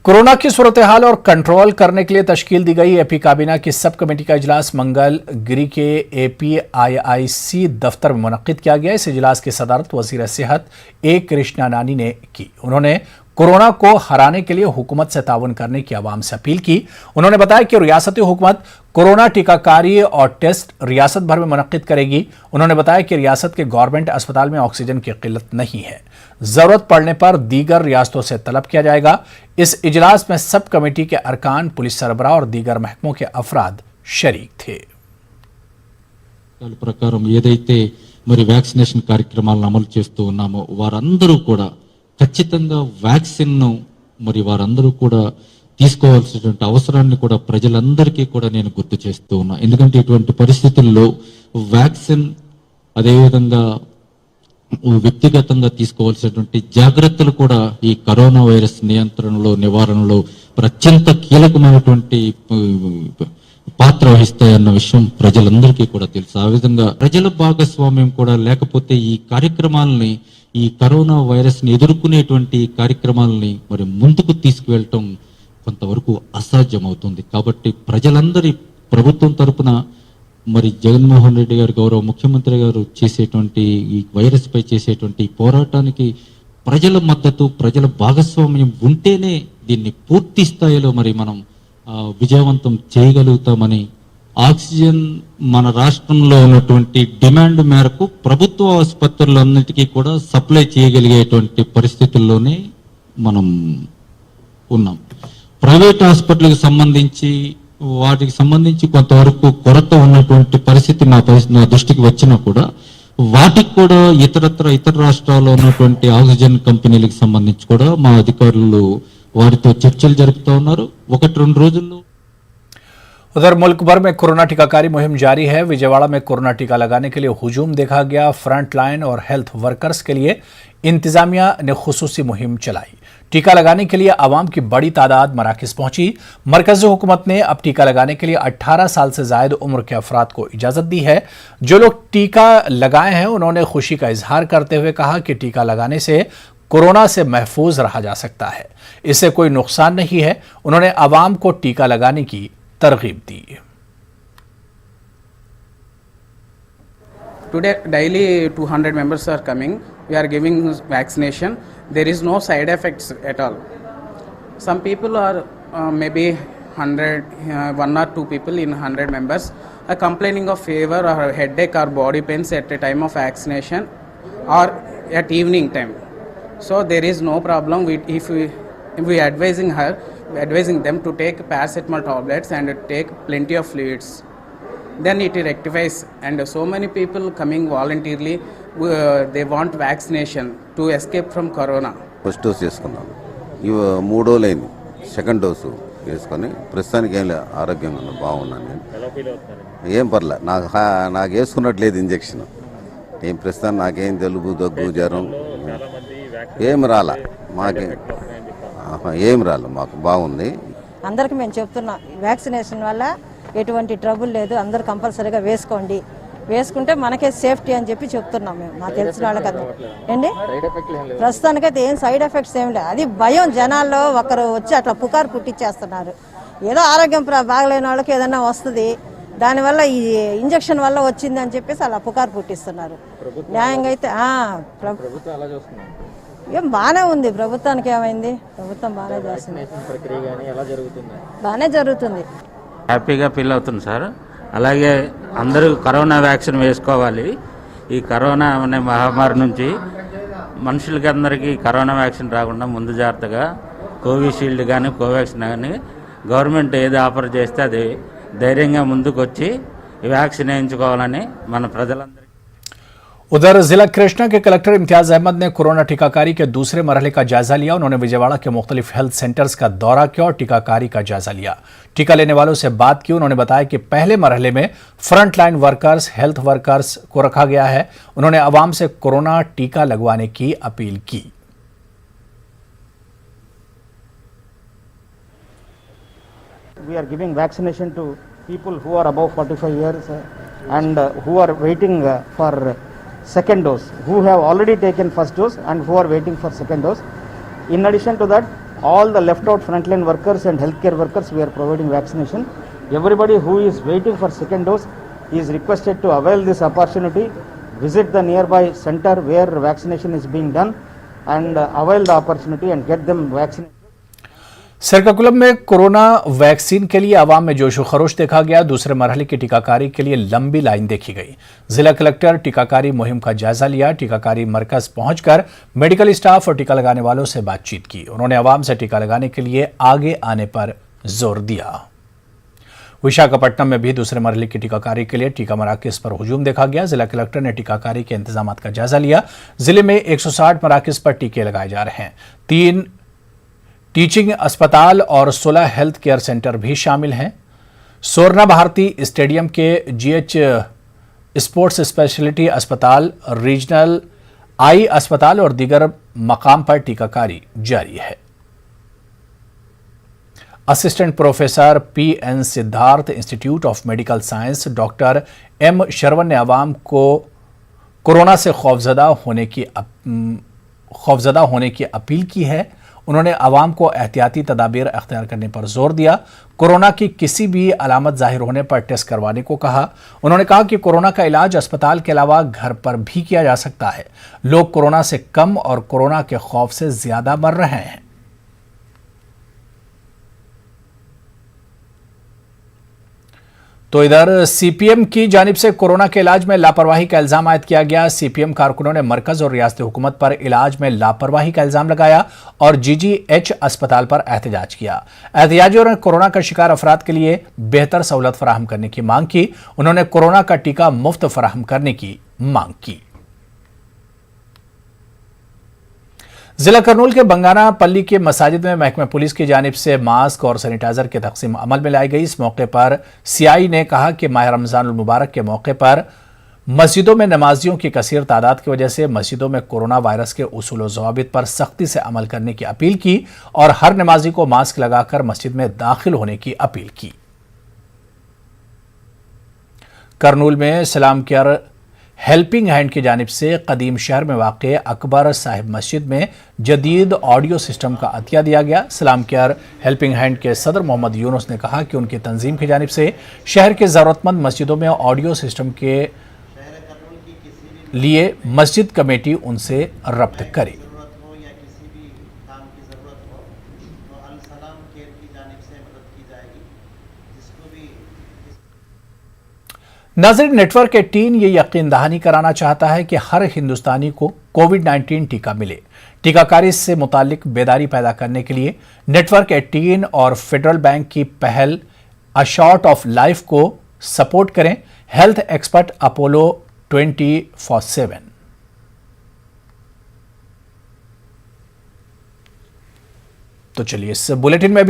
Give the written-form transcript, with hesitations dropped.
Corona की सूरत हाल और control करने के लिए तश्कील दी गई एपी काबीना की सब कमेटी का इजलास मंगलगिरी के APIIC दफ्तर में मुनक्किद किया गया। इस इजलास की सदारत वजीर सेहत ए कृष्णा नानी ने की। उन्होंने कोरोना को हराने के लिए हुकूमत से ताउन करने की आवाम से अपील की। उन्होंने बताया कि रियासती हुकूमत कोरोना टीकाकारी और टेस्ट रियासत भर में मुनक्किद करेगी। उन्होंने बताया कि रियासत के गवर्नमेंट अस्पताल में ऑक्सीजन की किल्लत नहीं है, जरूरत पड़ने पर दीगर रियासतों से तलब किया जाएगा। इस इजलास में सब कमेटी के अरकान, पुलिस सरबराह और दीगर महकमों के अफराद शरीक थे। ప్రకారం ఏదైతే మరి వ్యాక్సినేషన్ కార్యక్రమాలను అమలు చేస్తూ ఉన్నామో వారందరూ కూడా ఖచ్చితంగా వ్యాక్సిన్ ను మరి వారందరూ కూడా తీసుకోవాల్సినటువంటి అవసరాన్ని కూడా ప్రజలందరికీ కూడా నేను గుర్తు చేస్తూ ఉన్నా। ఎందుకంటే ఇటువంటి పరిస్థితుల్లో వ్యాక్సిన్ అదేవిధంగా వ్యక్తిగతంగా తీసుకోవాల్సినటువంటి జాగ్రత్తలు కూడా ఈ కరోనా వైరస్ నియంత్రణలో నివారణలో అత్యంత కీలకమైనటువంటి పాత్ర వహిస్తాయన్న విషయం ప్రజలందరికీ కూడా తెలుసు। ఆ విధంగా ప్రజల భాగస్వామ్యం కూడా లేకపోతే ఈ కార్యక్రమాలని, ఈ కరోనా వైరస్ ని ఎదుర్కొనేటువంటి కార్యక్రమాలని మరి ముందుకు తీసుకువెళ్ళటం కొంతవరకు అసాధ్యం అవుతుంది। కాబట్టి ప్రజలందరి ప్రభుత్వం తరపున మరి జగన్మోహన్ రెడ్డి గారు గౌరవ ముఖ్యమంత్రి గారు చేసేటువంటి ఈ వైరస్ పై చేసేటువంటి పోరాటానికి ప్రజల మద్దతు, ప్రజల భాగస్వామ్యం ఉంటేనే దీన్ని పూర్తి స్థాయిలో మరి మనం విజయవంతం చేయగలుగుతామని, ఆక్సిజన్ మన రాష్ట్రంలో ఉన్నటువంటి డిమాండ్ మేరకు ప్రభుత్వ ఆసుపత్రులన్నిటికీ కూడా సప్లై చేయగలిగేటువంటి పరిస్థితుల్లోనే మనం ఉన్నాం। ప్రైవేట్ హాస్పిటల్కి సంబంధించి వాటికి సంబంధించి కొంతవరకు కొరత ఉన్నటువంటి పరిస్థితి నా దృష్టికి వచ్చినా కూడా వాటికి కూడా ఇతర రాష్ట్రాల్లో ఉన్నటువంటి ఆక్సిజన్ కంపెనీలకు సంబంధించి కూడా మా అధికారులు వారితో చర్చలు జరుపుతూ ఉన్నారు। 1-2 రోజుల్లో। उधर मुल्क भर में कोरोना टीकाकारी मुहिम जारी है। विजयवाड़ा में कोरोना टीका लगाने के लिए हुजूम देखा गया। फ्रंट लाइन और हेल्थ वर्कर्स के लिए इंतजामिया ने खुसूसी मुहिम चलाई। टीका लगाने के लिए आवाम की बड़ी तादाद मराकज़ पहुंची। मरकजी हुकूमत ने अब टीका लगाने के लिए 18 साल से जायद उम्र के अफराद को इजाज़त दी है। जो लोग टीका लगाए हैं उन्होंने खुशी का इजहार करते हुए कहा कि टीका लगाने से कोरोना से महफूज रहा जा सकता है, इससे कोई नुकसान नहीं है। उन्होंने आवाम को टीका लगाने की तरगीब दी। Today daily 200 members are coming. We are giving vaccination. There is no side effects at all. Some people are maybe 1 or 2 people in 100 members are complaining of fever or headache or body pains at the time of vaccination or at evening time. So there is no problem if we advising them to take paracetamol tablets and take plenty of fluids, then it rectifies. And so many people coming voluntarily, they want vaccination to escape from corona. First dose చేసుకున్నాను, ఇవి 3 రోజులైంది second dose వేసుకొని ప్రస్తుతానికి ఏం లేదు, ఆరోగ్యంగా ఉన్నాను, బాగున్నాను నేను, ఏం పర్లే, నాకు వేసుకున్నట్లేదు ఇంజక్షన్, ఏం ప్రస్తుతానికి నాకేం జలుబు దగ్గు జ్వరం ఏం రాలా, ఏం రాలే, మాకు బాగుంది। అందరికి మేము చెప్తున్నాం వ్యాక్సినేషన్ వల్ల ఎటువంటి ట్రబుల్ లేదు, అందరు కంపల్సరీగా వేసుకోండి, వేసుకుంటే మనకే సేఫ్టీ అని చెప్పి చెప్తున్నాం మేము మా తెలిసిన వాళ్ళకి ఏంటి। ప్రస్తుతానికైతే ఏం సైడ్ ఎఫెక్ట్స్ ఏం లేదు, అది భయం జనాల్లో ఒకరు వచ్చి అట్లా పుకారు పుట్టించేస్తున్నారు। ఏదో ఆరోగ్యం బాగలేని వాళ్ళకి ఏదైనా వస్తుంది, దానివల్ల ఈ ఇంజక్షన్ వల్ల వచ్చింది అని చెప్పేసి అలా పుకారు పుట్టిస్తున్నారు। న్యాయంగా అయితే ఏం బాగానే ఉంది, ప్రభుత్వానికి ఏమైంది, ప్రభుత్వం బాగానే చేస్తుంది, బాగానే జరుగుతుంది, హ్యాపీగా ఫీల్ అవుతుంది సార్। అలాగే అందరూ కరోనా వ్యాక్సిన్ వేసుకోవాలి। ఈ కరోనా అనే మహమ్మారి నుంచి మనుషులకి అందరికీ కరోనా వ్యాక్సిన్ రాకుండా ముందు జాగ్రత్తగా కోవిషీల్డ్ కానీ కోవాక్సిన్ కానీ గవర్నమెంట్ ఏది ఆఫర్ చేస్తే అది ధైర్యంగా ముందుకు వచ్చి వ్యాక్సిన్ వేయించుకోవాలని మన ప్రజలందరికీ। उधर जिला कृष्णा के कलेक्टर इम्तियाज अहमद ने कोरोना टीकाकारी के दूसरे मरहले का जायजा लिया। उन्होंने विजयवाड़ा के मुख्तलिफ हेल्थ सेंटर्स का दौरा किया और टीकाकारी का जायजा लिया। टीका लेने वालों से बात की। उन्होंने बताया कि पहले मरहले में front line workers, health workers को रखा गया है। उन्होंने आवाम से कोरोना टीका लगवाने की अपील की। We are giving vaccination to people who are above 45 years and who are waiting for second dose, who have already taken first dose and who are waiting for second dose. In addition to that, all the left out frontline workers and healthcare workers, we are providing vaccination. Everybody who is waiting for second dose is requested to avail this opportunity, visit the nearby center where vaccination is being done, and avail the opportunity and get them vaccinated. Srikakulam में corona vaccine के लिए आवाम में जोशो खरोश देखा गया। दूसरे मरहले की टीकाकारी के लिए लंबी लाइन देखी गई। जिला कलेक्टर टीकाकारी मुहिम का जायजा लिया। टीकाकारी मरकज पहुंचकर मेडिकल स्टाफ और टीका लगाने वालों से बातचीत की। उन्होंने आवाम से टीका लगाने के लिए आगे आने पर जोर दिया। विशाखापट्टनम में भी दूसरे मरहले की टीकाकारी के लिए टीका मराकज पर हुजूम देखा गया। जिला कलेक्टर ने टीकाकारी के इंतजाम का जायजा लिया। जिले में 160 मराकज पर टीके लगाए जा रहे हैं। 3 टीचिंग अस्पताल और 16 हेल्थ केयर सेंटर भी शामिल हैं। सोरना भारती स्टेडियम के जीएच स्पोर्ट्स स्पेशलिटी अस्पताल, रीजनल आई अस्पताल और दीगर मकाम पर टीकाकारी जारी है। Assistant professor PN Siddharth, institute of medical science, doctor M Sharvan ने आवाम को कोरोना से खौफजदा होने की अपील की है। उन्होंने आवाम को एहतियाती तदाबीर अख्तियार करने पर जोर दिया। कोरोना की किसी भी अलामत जाहिर होने पर टेस्ट करवाने को कहा। उन्होंने कहा कि कोरोना का इलाज अस्पताल के अलावा घर पर भी किया जा सकता है। लोग कोरोना से कम और कोरोना के खौफ से ज्यादा मर रहे हैं। तो इधर सीपीएम की जानिब से कोरोना के इलाज में लापरवाही का इल्जाम आयद किया गया। सीपीएम कारकुनों ने मरकज और रियासती हुकूमत पर इलाज में लापरवाही का इल्जाम लगाया और जीजीएच अस्पताल पर एहतजाज किया। एहतजाजियों ने कोरोना का शिकार अफराद के लिए बेहतर सहूलत फराहम करने की मांग की। उन्होंने कोरोना का टीका मुफ्त फराहम करने की मांग की। जिला करनूल के बंगाना पल्ली के मसाजिद में महकमा पुलिस की जानिब से मास्क और सैनिटाइजर की तकसीम अमल में लाई गई। इस मौके पर सीआई ने कहा कि माह रमजान मुबारक के मौके पर मस्जिदों में नमाजियों की कसीर तादाद की वजह से मस्जिदों में कोरोना वायरस के उसूल और ज़वाबित पर सख्ती से अमल करने की अपील की और हर नमाजी को मास्क लगाकर मस्जिद में दाखिल होने की अपील की। करनूल में सलाम केयर हेल्पिंग हैंड की जानिब से कदीम शहर में वाक़े अकबर साहिब मस्जिद में जदीद ऑडियो सिस्टम का अतिया दिया गया। सलाम केयर हेल्पिंग हैंड के सदर मोहम्मद यूनुस ने कहा कि उनकी तंजीम की जानिब से शहर के ज़रूरतमंद मस्जिदों में ऑडियो सिस्टम के लिए मस्जिद कमेटी उनसे रब्त करे। नाज़रीन, नेटवर्क 18 ये यकीन दहानी कराना चाहता है कि हर हिंदुस्तानी को कोविड-19 टीका मिले। टीकाकारी से मुतालिक बेदारी पैदा करने के लिए नेटवर्क 18 और फेडरल बैंक की पहल अ शॉट ऑफ लाइफ को सपोर्ट करें। Health expert Apollo 24/7। तो चलिए इस बुलेटिन में भी